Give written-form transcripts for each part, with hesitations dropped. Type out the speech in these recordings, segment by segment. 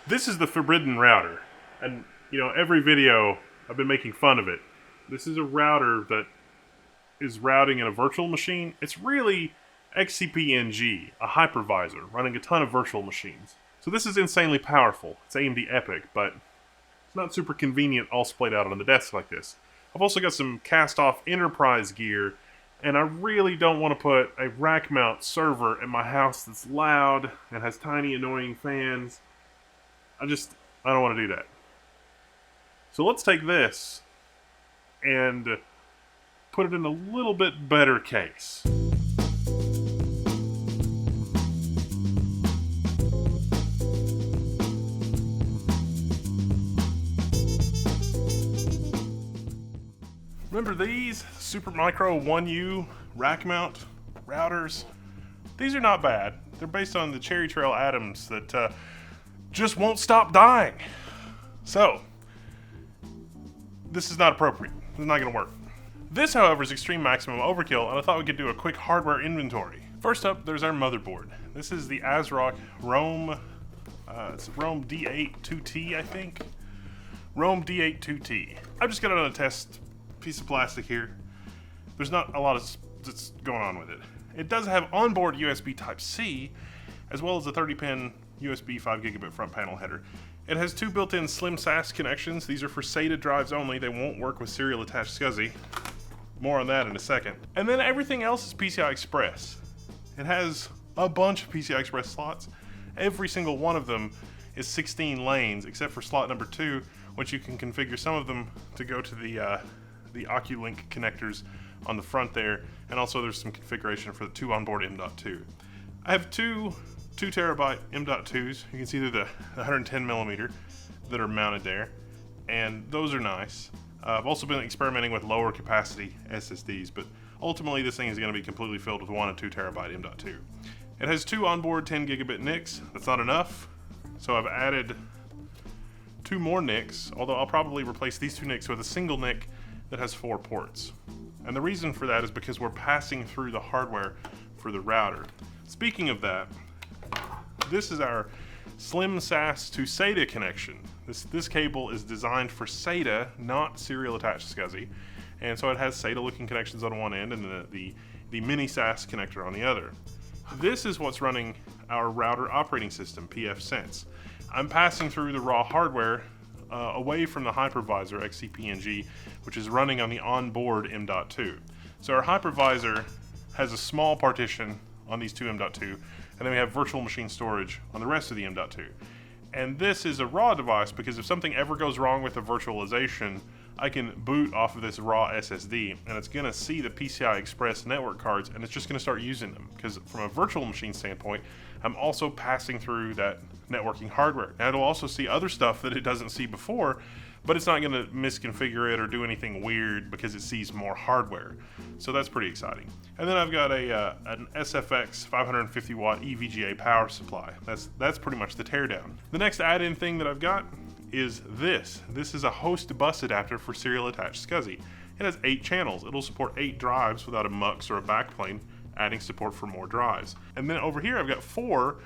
This is the forbidden router, and you know, every video I've been making fun of it. This is a router that is routing in a virtual machine. It's really XCP-NG, a hypervisor, running a ton of virtual machines. So this is insanely powerful. It's AMD EPYC, but it's not super convenient all splayed out on the desk like this. I've also got some cast-off enterprise gear, and I really don't want to put a rack mount server in my house that's loud and has tiny annoying fans. I don't want to do that. So let's take this and put it in a little bit better case. Remember these Supermicro 1U rack mount routers? These are not bad. They're based on the Cherry Trail atoms that just won't stop dying. So, this is not appropriate. This is not going to work. This, however, is extreme maximum overkill, and I thought we could do a quick hardware inventory. First up, there's our motherboard. This is the ASRock Rome, it's Rome D8 2T, I think. Rome D8 2T. I've just got it on a test piece of plastic here. There's not a lot that's going on with it. It does have onboard USB Type-C, as well as a 30-pin USB 5GB front panel header. It has two built-in slim SAS connections. These are for SATA drives only. They won't work with serial attached SCSI. More on that in a second. And then everything else is PCI Express. It has a bunch of PCI Express slots. Every single one of them is 16 lanes, except for slot number 2, which you can configure some of them to go to the Oculink connectors on the front there, and also there's some configuration for the two onboard M.2. I have two 2TB M.2s. You can see they're the 110mm that are mounted there, and those are nice. I've also been experimenting with lower capacity SSDs, but ultimately this thing is going to be completely filled with 1 and 2TB M.2. It has two onboard 10GB NICs. That's not enough, so I've added 2 more NICs, although I'll probably replace these 2 NICs with a single NIC that has 4 ports. And the reason for that is because we're passing through the hardware for the router. Speaking of that, this is our slim SAS to SATA connection. This cable is designed for SATA, not serial attached SCSI, and so it has SATA looking connections on one end and the mini SAS connector on the other. This is what's running our router operating system, pfSense. I'm passing through the raw hardware away from the hypervisor XCP-NG, which is running on the onboard M.2. So our hypervisor has a small partition on these two M.2, and then we have virtual machine storage on the rest of the M.2. And this is a raw device because if something ever goes wrong with the virtualization, I can boot off of this raw SSD, and it's going to see the PCI Express network cards, and it's just going to start using them. Because from a virtual machine standpoint, I'm also passing through that networking hardware. And it'll also see other stuff that it doesn't see before, but it's not going to misconfigure it or do anything weird because it sees more hardware. So that's pretty exciting. And then I've got an SFX 550 watt EVGA power supply. That's pretty much the teardown. The next add-in thing that I've got is this. This is a host bus adapter for serial attached SCSI. It has 8 channels. It'll support 8 drives without a MUX or a backplane, adding support for more drives. And then over here I've got 4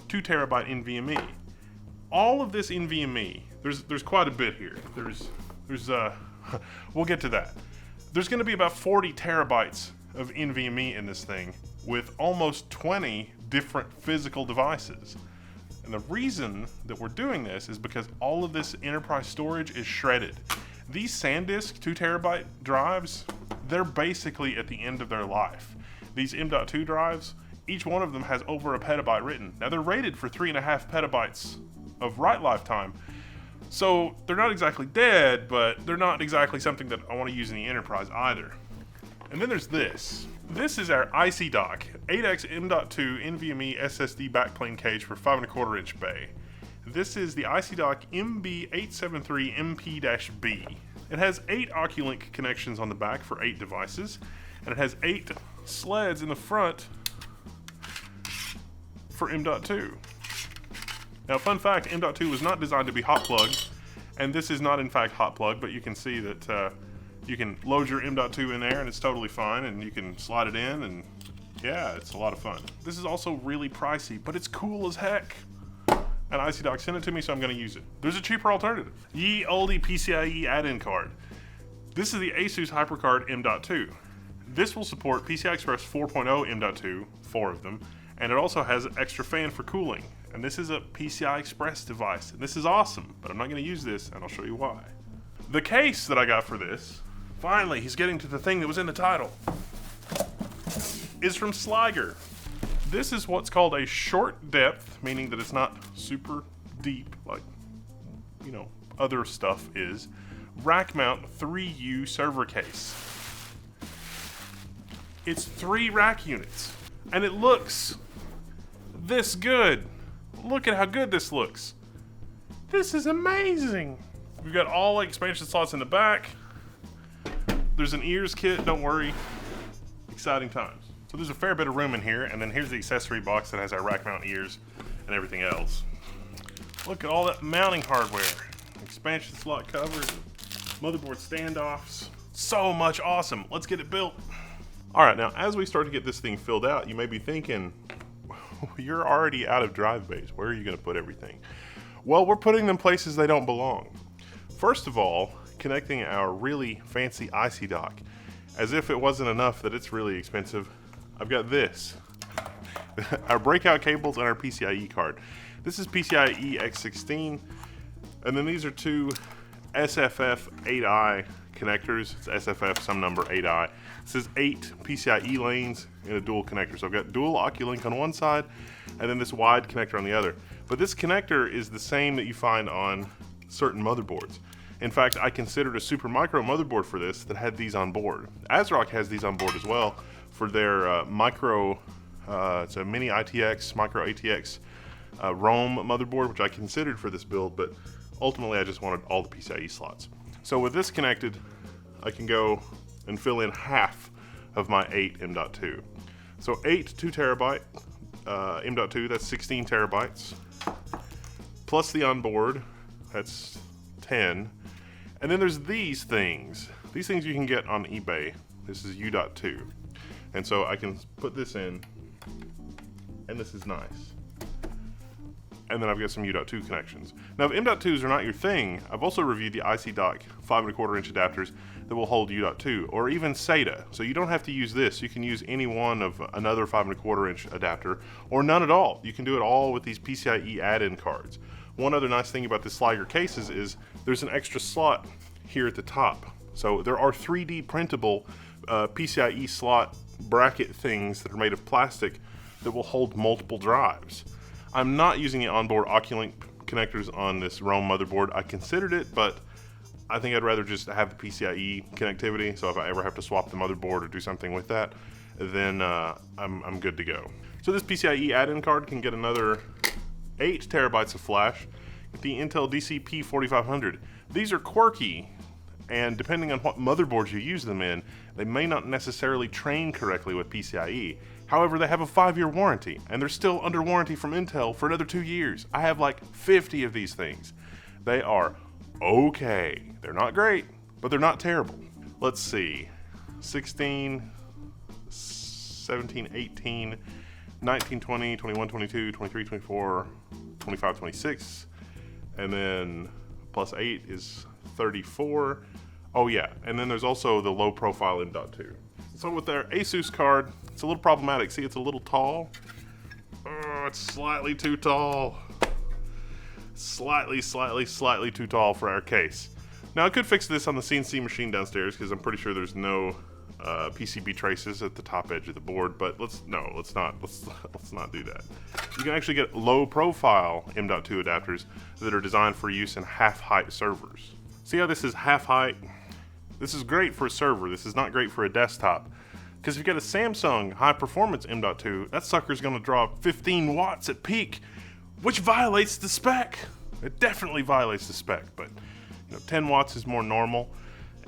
2TB NVMe. All of this NVMe, there's quite a bit here. We'll get to that. There's going to be about 40 terabytes of NVMe in this thing with almost 20 different physical devices. And the reason that we're doing this is because all of this enterprise storage is shredded. These SanDisk 2TB drives, they're basically at the end of their life. These M.2 drives, each one of them has over a petabyte written. Now they're rated for 3.5 petabytes of write lifetime. So they're not exactly dead, but they're not exactly something that I want to use in the enterprise either. And then there's this. This is our IC dock, 8X M.2 NVMe SSD backplane cage for 5.25 inch bay. This is the IC dock MB873MP-B. It has 8 Oculink connections on the back for 8 devices, and it has 8 sleds in the front for M.2. Now, fun fact, M.2 was not designed to be hot plugged, and this is not in fact hot plugged, but you can see that you can load your M.2 in there and it's totally fine, and you can slide it in, and yeah, it's a lot of fun. This is also really pricey, but it's cool as heck. and ICDoc sent it to me, so I'm going to use it. There's a cheaper alternative. Ye olde PCIe add-in card. This is the Asus HyperCard M.2. This will support PCI Express 4.0 M.2, 4 of them, and it also has an extra fan for cooling. And this is a PCI Express device. And this is awesome, but I'm not going to use this, and I'll show you why. The case that I got for this, finally, he's getting to the thing that was in the title, is from Sliger. This is what's called a short depth, meaning that it's not super deep like, you know, other stuff is, rack mount 3U server case. It's 3 rack units, and it looks this good. Look at how good this looks. This is amazing. We've got all expansion slots in the back. There's an ears kit, don't worry. Exciting times. So there's a fair bit of room in here, and then here's the accessory box that has our rack mount ears and everything else. Look at all that mounting hardware. Expansion slot covers, motherboard standoffs. So much awesome. Let's get it built. All right, now as we start to get this thing filled out, you may be thinking, you're already out of drive bays. Where are you gonna put everything? Well, we're putting them places they don't belong. First of all, connecting our really fancy IC dock. As if it wasn't enough that it's really expensive, I've got this. Our breakout cables and our PCIe card. This is PCIe X16, and then these are 2 SFF 8i connectors. It's SFF some number 8i. This is 8 PCIe lanes in a dual connector. So I've got dual Oculink on one side, and then this wide connector on the other. But this connector is the same that you find on certain motherboards. In fact, I considered a Supermicro motherboard for this that had these on board. ASRock has these on board as well for their micro, it's a mini ITX, micro ATX Rome motherboard, which I considered for this build, but ultimately I just wanted all the PCIe slots. So with this connected, I can go and fill in half of my 8 M.2. So 8 2 terabyte M.2, that's 16 terabytes, plus the onboard, that's 10. And then there's these things. These things you can get on eBay. This is U.2. And so I can put this in, and this is nice. And then I've got some U.2 connections. Now, if M.2s are not your thing, I've also reviewed the ICDoc 5¼ inch adapters that will hold U.2, or even SATA. So you don't have to use this. You can use any one of another 5¼ inch adapter, or none at all. You can do it all with these PCIe add-in cards. One other nice thing about the Sliger cases is there's an extra slot here at the top. So there are 3D printable PCIe slot bracket things that are made of plastic that will hold multiple drives. I'm not using the onboard Oculink connectors on this Rome motherboard. I considered it, but I think I'd rather just have the PCIe connectivity. So if I ever have to swap the motherboard or do something with that, then I'm good to go. So this PCIe add-in card can get another 8 terabytes of flash, the Intel DCP 4500. These are quirky, and depending on what motherboards you use them in, they may not necessarily train correctly with PCIe. However, they have a 5-year warranty, and they're still under warranty from Intel for another 2 years. I have like 50 of these things. They are okay. They're not great, but they're not terrible. Let's see, 16, 17, 18, 19, 20, 21, 22, 23, 24, 25, 26, and then plus 8 is 34. Oh yeah, and then there's also the low profile M.2. So with their Asus card, it's a little problematic. See, it's a little tall. Oh, it's slightly too tall. Slightly too tall for our case. Now I could fix this on the CNC machine downstairs because I'm pretty sure there's no PCB traces at the top edge of the board, but let's not do that. You can actually get low profile M.2 adapters that are designed for use in half height servers. See how this is half height? This is great for a server. This is not great for a desktop. Because if you get a Samsung high performance M.2, that sucker's gonna draw 15 watts at peak, which violates the spec. It definitely violates the spec, but 10 watts is more normal.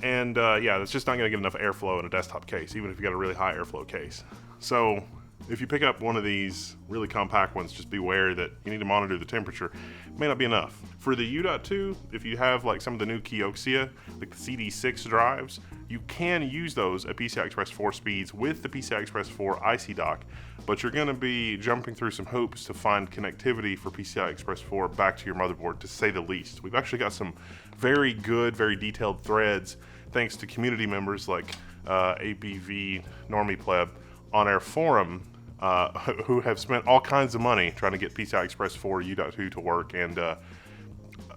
And yeah, it's just not gonna get enough airflow in a desktop case, even if you got a really high airflow case. So If you pick up one of these really compact ones, just beware that you need to monitor the temperature. It may not be enough. For the U.2, if you have like some of the new Kioxia, like the CD6 drives, you can use those at PCI Express 4 speeds with the PCI Express 4 IC dock, but you're going to be jumping through some hoops to find connectivity for PCI Express 4 back to your motherboard, to say the least. We've actually got some very good, very detailed threads, thanks to community members like ABV Normie Pleb on our forum, who have spent all kinds of money trying to get PCI Express 4 U.2 to work, and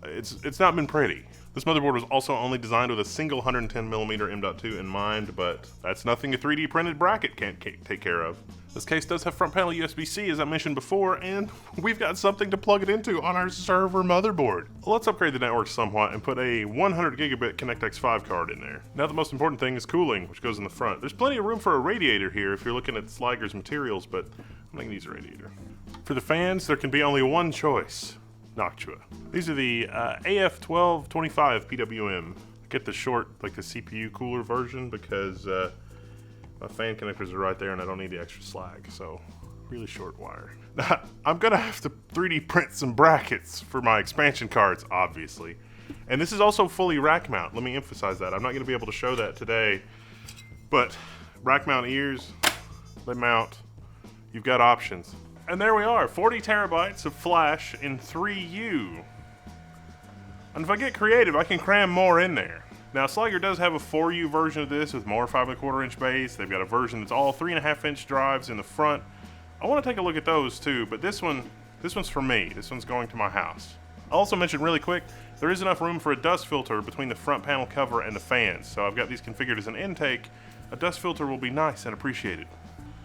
it's not been pretty. This motherboard was also only designed with a single 110mm M.2 in mind, but that's nothing a 3D printed bracket can't take care of. This case does have front panel USB-C, as I mentioned before, and we've got something to plug it into on our server motherboard. Let's upgrade the network somewhat and put a 100GB ConnectX-5 card in there. Now the most important thing is cooling, which goes in the front. There's plenty of room for a radiator here if you're looking at Sliger's materials, but I'm not going to use a radiator. For the fans, there can be only one choice: Noctua. These are the AF1225 PWM. I get the short, like the CPU cooler version, because my fan connectors are right there and I don't need the extra slag, so really short wire. Now, I'm gonna have to 3D print some brackets for my expansion cards, obviously. And this is also fully rack mount, let me emphasize that. I'm not gonna be able to show that today, but rack mount ears, they mount, you've got options. And there we are, 40 terabytes of flash in 3U. And if I get creative, I can cram more in there. Now, Sliger does have a 4U version of this with more 5¼ inch bays. They've got a version that's all 3.5 inch drives in the front. I want to take a look at those too, but this one's for me. This one's going to my house. I'll also mention really quick, there is enough room for a dust filter between the front panel cover and the fans. So I've got these configured as an intake. A dust filter will be nice and appreciated.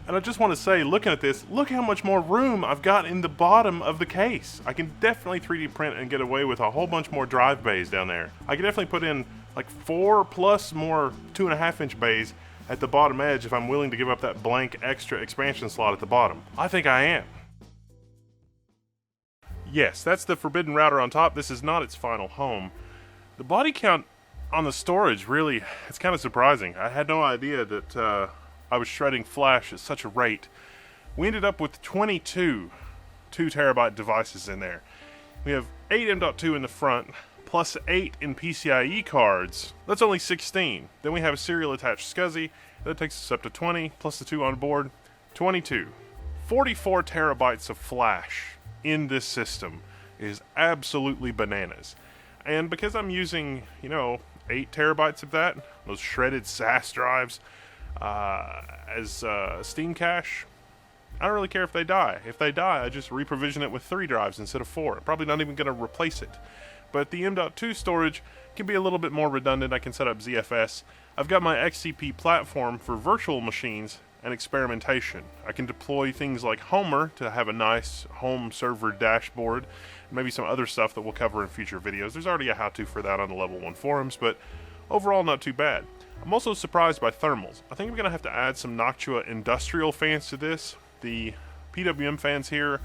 And I just want to say, looking at this, look how much more room I've got in the bottom of the case. I can definitely 3D print and get away with a whole bunch more drive bays down there. I can definitely put in like 4+ more 2.5 inch bays at the bottom edge if I'm willing to give up that blank extra expansion slot at the bottom. I think I am. Yes, that's the forbidden router on top. This is not its final home. The body count on the storage, really, it's kind of surprising. I had no idea that I was shredding flash at such a rate. We ended up with 22 2TB devices in there. We have 8 M.2 in the front, plus 8 in PCIe cards. That's only 16. Then we have a serial attached SCSI. That takes us up to 20, plus the 2 on board, 22. 44 terabytes of flash in this system is absolutely bananas. And because I'm using, 8 terabytes of that, those shredded SAS drives, as Steam cache, I don't really care if they die. If they die, I just reprovision it with 3 drives instead of 4. I'm probably not even going to replace it. But the M.2 storage can be a little bit more redundant. I can set up ZFS. I've got my XCP platform for virtual machines and experimentation. I can deploy things like Homer to have a nice home server dashboard, and maybe some other stuff that we'll cover in future videos. There's already a how-to for that on the Level 1 forums, but overall not too bad. I'm also surprised by thermals. I think I'm going to have to add some Noctua industrial fans to this. The PWM fans here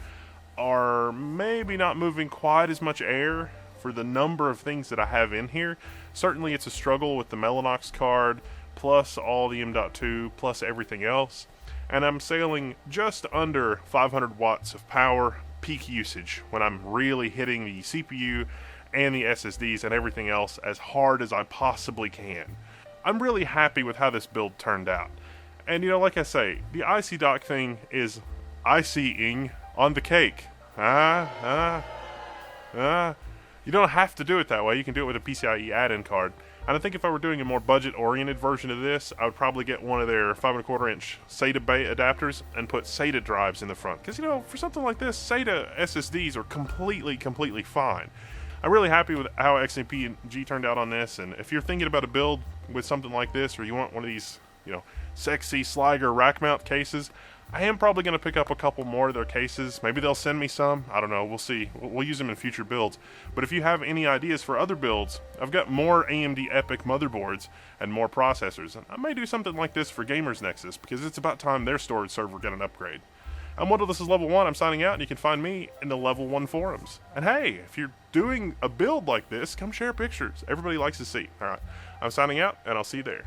are maybe not moving quite as much air for the number of things that I have in here. Certainly it's a struggle with the Mellanox card, plus all the M.2, plus everything else. And I'm sailing just under 500 watts of power peak usage when I'm really hitting the CPU and the SSDs and everything else as hard as I possibly can. I'm really happy with how this build turned out. And like I say, the IC dock thing is icing on the cake. You don't have to do it that way. You can do it with a PCIe add-in card. And I think if I were doing a more budget-oriented version of this, I would probably get one of their 5¼ inch SATA bay adapters and put SATA drives in the front. Because, for something like this, SATA SSDs are completely fine. I'm really happy with how XMPG turned out on this, and if you're thinking about a build with something like this, or you want one of these, sexy Sliger rack mount cases, I am probably going to pick up a couple more of their cases. Maybe they'll send me some. I don't know. We'll see. We'll use them in future builds. But if you have any ideas for other builds, I've got more AMD EPYC motherboards and more processors. And I may do something like this for Gamers Nexus, because it's about time their storage server got an upgrade. I'm Wendell, this is Level 1. I'm signing out, and you can find me in the Level 1 forums. And hey, if you're doing a build like this, come share pictures. Everybody likes to see. All right. I'm signing out, and I'll see you there.